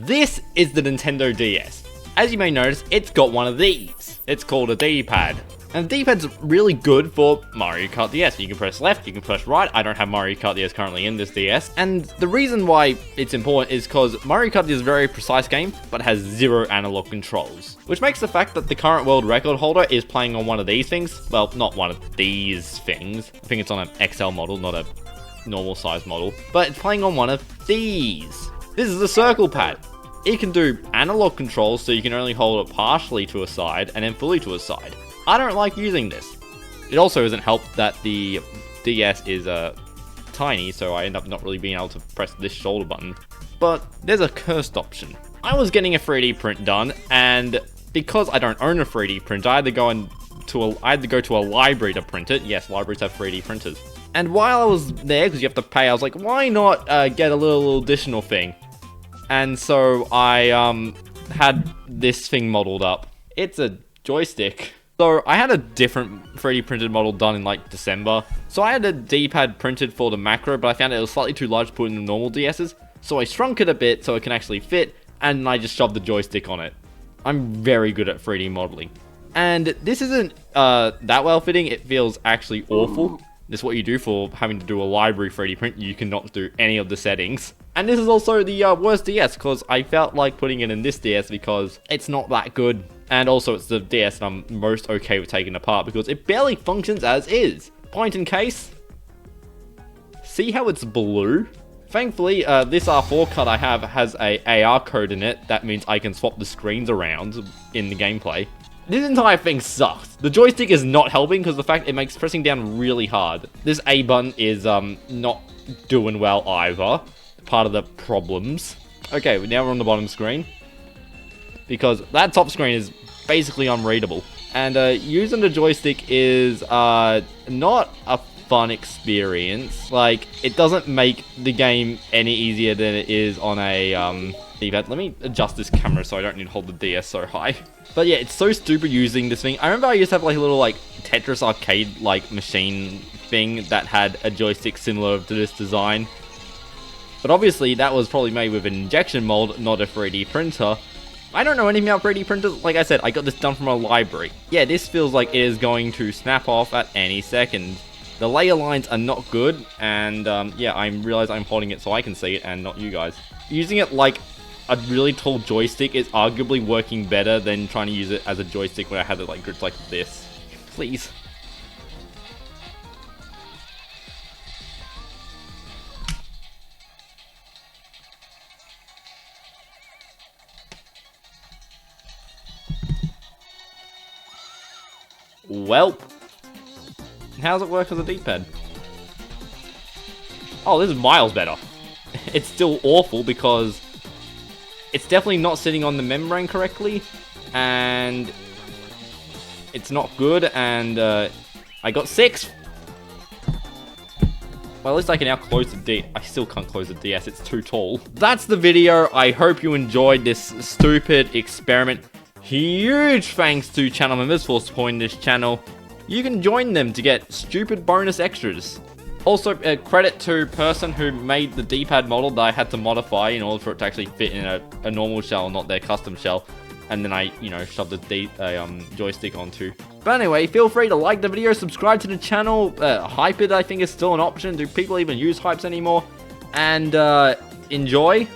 This is the Nintendo DS. As you may notice, it's got one of these. It's called a D-pad. And the D-pad's really good for Mario Kart DS. You can press left, you can press right. I don't have Mario Kart DS currently in this DS. And the reason why it's important is because Mario Kart is a very precise game, but has zero analog controls. Which makes the fact that the current world record holder is playing on one of these things. Well, not one of these things. I think it's on an XL model, not a normal size model. But it's playing on one of these. This is a circle pad. It can do analog controls, so you can only hold it partially to a side and then fully to a side. I don't like using this. It also doesn't help that the DS is tiny, so I end up not really being able to press this shoulder button. But there's a cursed option. I was getting a 3D print done, and because I don't own a 3D printer, I had to go to a library to print it. Yes, libraries have 3D printers. And while I was there, because you have to pay, I was like, why not get a little additional thing? And so I had this thing modeled up. It's a joystick. So I had a different 3D printed model done in like December. So I had a D-pad printed for the macro, but I found it was slightly too large to put in the normal DS's. So I shrunk it a bit so it can actually fit, and I just shoved the joystick on it. I'm very good at 3D modeling. And this isn't that well fitting, it feels actually awful. This is what you do for having to do a library 3D print. You cannot do any of the settings. And this is also the worst DS, because I felt like putting it in this DS because it's not that good. And also it's the DS that I'm most okay with taking apart because it barely functions as is. Point in case, see how it's blue? Thankfully, this R4 card I have has a AR code in it. That means I can swap the screens around in the gameplay. This entire thing sucks. The joystick is not helping because the fact it makes pressing down really hard. This A button is not doing well either. Part of the problems. Okay, now we're on the bottom screen. Because that top screen is basically unreadable. And using the joystick is not a fun experience. Like, it doesn't make the game any easier than it is on a D-pad. Let me adjust this camera so I don't need to hold the DS so high. But yeah, it's so stupid using this thing. I remember I used to have like a little like Tetris arcade like machine thing that had a joystick similar to this design. But obviously that was probably made with an injection mold, not a 3D printer. I don't know anything about 3D printers. Like I said, I got this done from a library. Yeah, this feels like it is going to snap off at any second. The layer lines are not good, and yeah, I realize I'm holding it so I can see it and not you guys. Using it like a really tall joystick is arguably working better than trying to use it as a joystick where I had it like gripped like this. Please. Welp. How does it work as a D-pad? Oh, this is miles better. It's still awful because it's definitely not sitting on the membrane correctly, and it's not good, and I got 6. Well, at least I can now close the D. I still can't close the DS, it's too tall. That's the video. I hope you enjoyed this stupid experiment. Huge thanks to channel members for supporting this channel. You can join them to get stupid bonus extras. Also, credit to person who made the D-pad model that I had to modify in order for it to actually fit in a normal shell, not their custom shell. And then I, you know, shoved the joystick onto. But anyway, feel free to like the video, subscribe to the channel. Hype it, I think, is still an option. Do people even use hypes anymore? And enjoy.